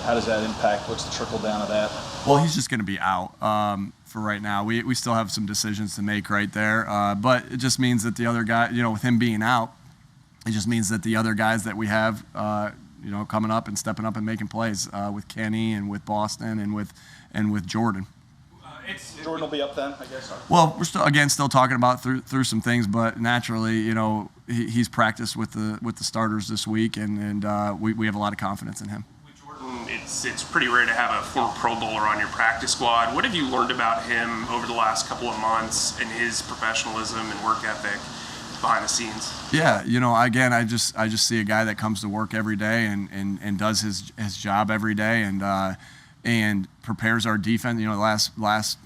how does that impact? What's the trickle down of that? Well, he's just going to be out for right now. We still have some decisions to make right there, but it just means that the other guy, with him being out, it just means that the other guys that we have, coming up and stepping up and making plays with Kenny and with Boston and with Jordan. Jordan will be up then, I guess. Well, we're still talking about through some things, but naturally, he's practiced with the starters this week, and we have a lot of confidence in him. With Jordan, it's pretty rare to have a former Pro Bowler on your practice squad. What have you learned about him over the last couple of months and his professionalism and work ethic behind the scenes? Yeah, again, I just see a guy that comes to work every day and does his job every day and prepares our defense. The last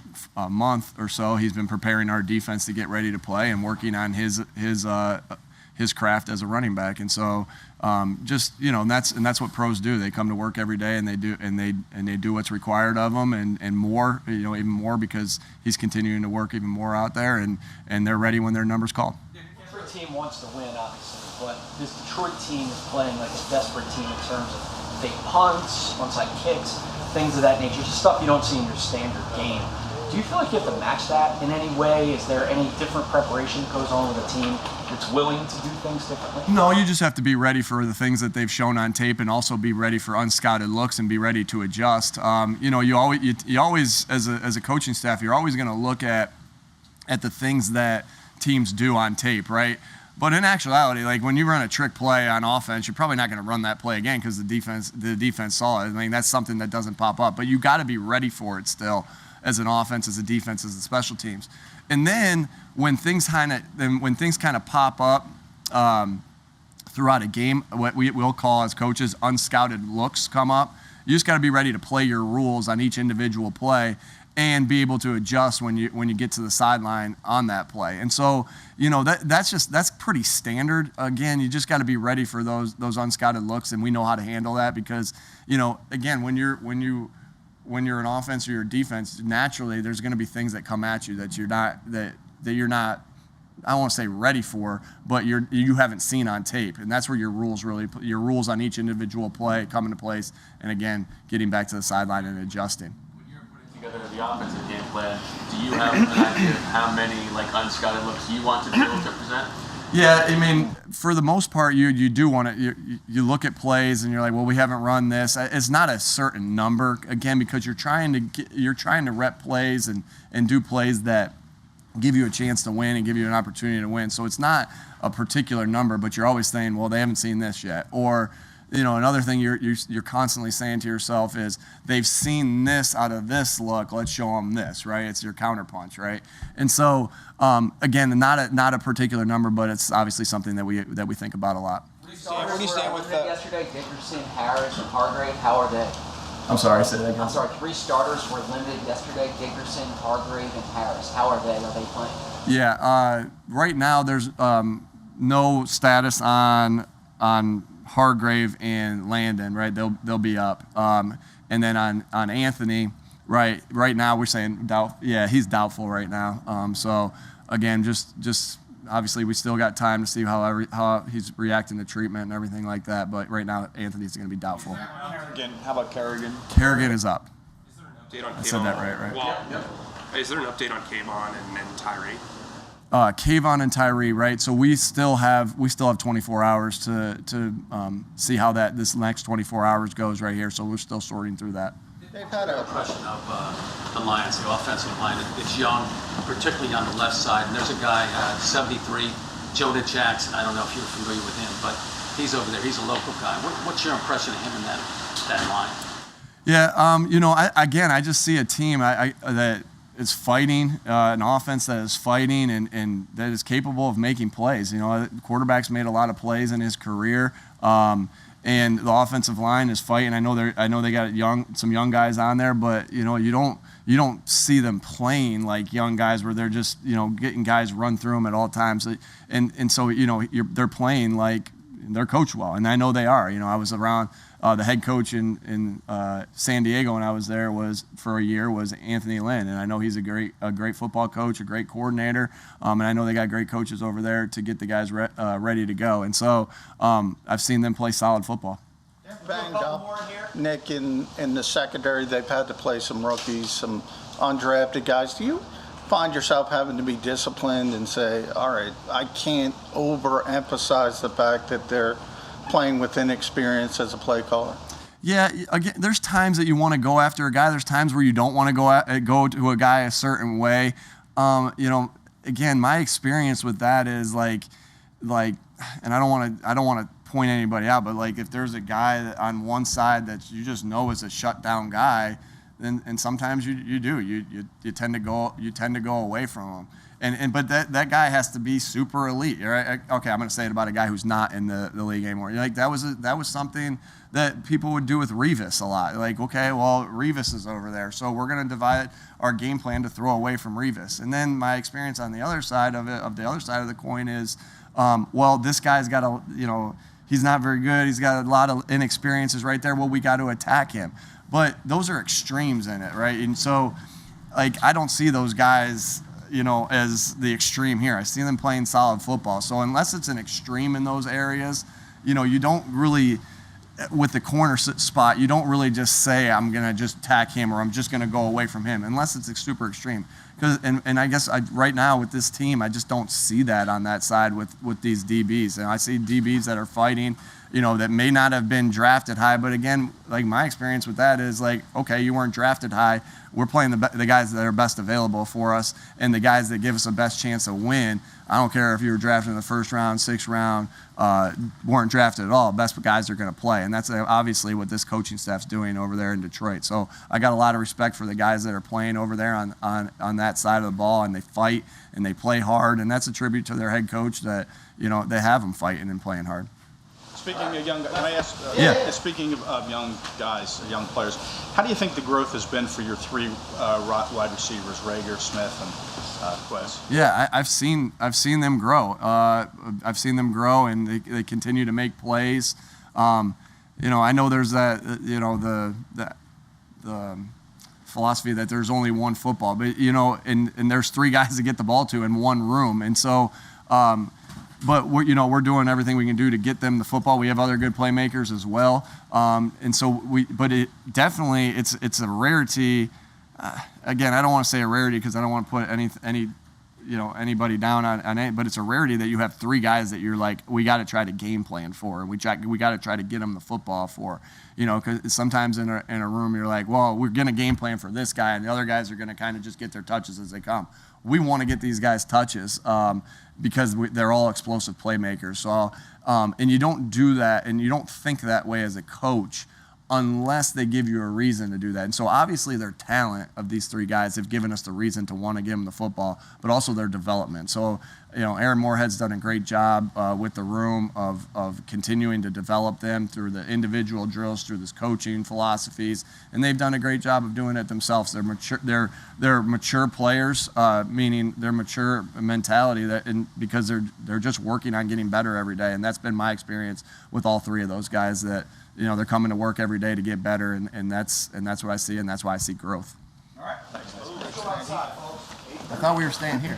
month or so, he's been preparing our defense to get ready to play and working on his craft as a running back. And so, and that's what pros do. They come to work every day and they do what's required of them and more, even more, because he's continuing to work even more out there and they're ready when their number's called. Every team wants to win, obviously, but this Detroit team is playing like a desperate team in terms of fake punts, onside kicks, things of that nature, just stuff you don't see in your standard game. Do you feel like you have to match that in any way? Is there any different preparation that goes on with a team that's willing to do things differently? No, you just have to be ready for the things that they've shown on tape and also be ready for unscouted looks and be ready to adjust. You always as a coaching staff, you're always going to look at the things that teams do on tape, right? But in actuality, like when you run a trick play on offense, you're probably not going to run that play again because the defense saw it. I mean, that's something that doesn't pop up. But you got to be ready for it still, as an offense, as a defense, as a special teams. And then when things kind of pop up throughout a game, what we'll call as coaches unscouted looks come up. You just got to be ready to play your rules on each individual play and be able to adjust when you get to the sideline on that play. And so, that's pretty standard. Again, you just got to be ready for those unscouted looks, and we know how to handle that because, again, when you're an offense or you're a defense, naturally there's going to be things that come at you that you're not I don't want to say ready for, but you haven't seen on tape, and that's where your rules on each individual play come into place. And again, getting back to the sideline and adjusting. Together the offensive game plan, do you have an idea of how many unscouted looks you want to be able to present? Yeah, I mean, for the most part, you do want to. You look at plays and you're like, well, we haven't run this. It's not a certain number, again, because you're trying to rep plays and do plays that give you a chance to win and give you an opportunity to win. So it's not a particular number, but you're always saying, well, they haven't seen this yet, or another thing you're constantly saying to yourself is they've seen this out of this look. Let's show them this, right? It's your counterpunch, right? And so again, not a particular number, but it's obviously something that we think about a lot. What do you stand with yesterday? Dickerson, Harris, and Hargrave. How are they? I'm sorry, say that again. I'm sorry. 3 starters were limited yesterday: Dickerson, Hargrave, and Harris. How are they? Are they playing? Yeah. Right now, there's no status on Hargrave and Landon, right? They'll be up. And then on Anthony, right now we're saying he's doubtful right now. So again, just obviously we still got time to see how he's reacting to treatment and everything like that. But right now Anthony's going to be doubtful. Kerrigan, how about Kerrigan? Kerrigan is up. Is there an update on Kayvon? I said that right? Well, is there an update on Kayvon and Tyree? Kayvon and Tyree, right? So we still have 24 hours to see how this next 24 hours goes right here. So we're still sorting through that. They've had a question of the Lions, the offensive line. It's young, particularly on the left side. And there's a guy, 73, Jonah Jackson. I don't know if you're familiar with him, but he's over there. He's a local guy. What's your impression of him in that line? Yeah, I just see a team that is fighting, an offense that is fighting and that is capable of making plays. The quarterback's made a lot of plays in his career, and the offensive line is fighting. I know they got some young guys on there, but you don't see them playing like young guys where they're just getting guys run through them at all times, and so they're playing like they're coached well, and I know they are. I was around. The head coach in San Diego when I was there for a year was Anthony Lynn, and I know he's a great football coach, a great coordinator, and I know they got great coaches over there to get the guys ready to go. And so I've seen them play solid football. banged up. Nick, in the secondary, they've had to play some rookies, some undrafted guys. Do you find yourself having to be disciplined and say, all right, I can't overemphasize the fact that they're playing with inexperience as a play caller? Yeah, again, there's times that you want to go after a guy. There's times where you don't want to go to a guy a certain way. Again, my experience with that is like, and I don't want to point anybody out, but like if there's a guy that on one side that you just know is a shutdown guy, then and sometimes you tend to go away from him. But that guy has to be super elite, right? Okay, I'm going to say it about a guy who's not in the league anymore. Like that was something that people would do with Revis a lot. Like, okay, well, Revis is over there, so we're going to divide our game plan to throw away from Revis. And then my experience on the other side of the coin is, well, this guy's got he's not very good. He's got a lot of inexperiences right there. Well, we got to attack him. But those are extremes in it, right? And so, like, I don't see those guys, as the extreme here. I see them playing solid football. So unless it's an extreme in those areas, you don't really, with the corner spot, you don't really just say, I'm going to just attack him or I'm just going to go away from him, unless it's super extreme. And I guess right now with this team, I just don't see that on that side with these DBs. And I see DBs that are fighting, that may not have been drafted high. But again, like my experience with that is like, okay, you weren't drafted high. We're playing the guys that are best available for us and the guys that give us the best chance to win. I don't care if you were drafted in the first round, sixth round, weren't drafted at all. Best guys are going to play. And that's obviously what this coaching staff's doing over there in Detroit. So I got a lot of respect for the guys that are playing over there on that side of the ball, and they fight and they play hard. And that's a tribute to their head coach that, they have them fighting and playing hard. Speaking of young guys, can I ask? Yeah. Speaking of young guys, young players, how do you think the growth has been for your three wide receivers, Rager, Smith, and Quez? Yeah, I've seen them grow. I've seen them grow, and they continue to make plays. I know there's that, the philosophy that there's only one football, but and there's three guys to get the ball to in one room, and so. But we're doing everything we can do to get them the football. We have other good playmakers as well, and so but it definitely it's a rarity. Again, I don't want to say a rarity because I don't want to put anybody down on it. But it's a rarity that you have three guys that you're like, we got to try to game plan for, and we got to try to get them the football for. Because sometimes in a room you're like, well, we're gonna game plan for this guy, and the other guys are gonna kind of just get their touches as they come. We want to get these guys touches because they're all explosive playmakers. So, and you don't do that, and you don't think that way as a coach unless they give you a reason to do that. And so obviously their talent of these three guys have given us the reason to want to give them the football, but also their development. So, Aaron Moorhead's done a great job with the room of continuing to develop them through the individual drills, through this coaching philosophies, and they've done a great job of doing it themselves. They're mature players, meaning their mature mentality because they're just working on getting better every day. And that's been my experience with all three of those guys, that they're coming to work every day to get better, and that's what I see, and that's why I see growth. All right. Thanks. I thought we were staying here.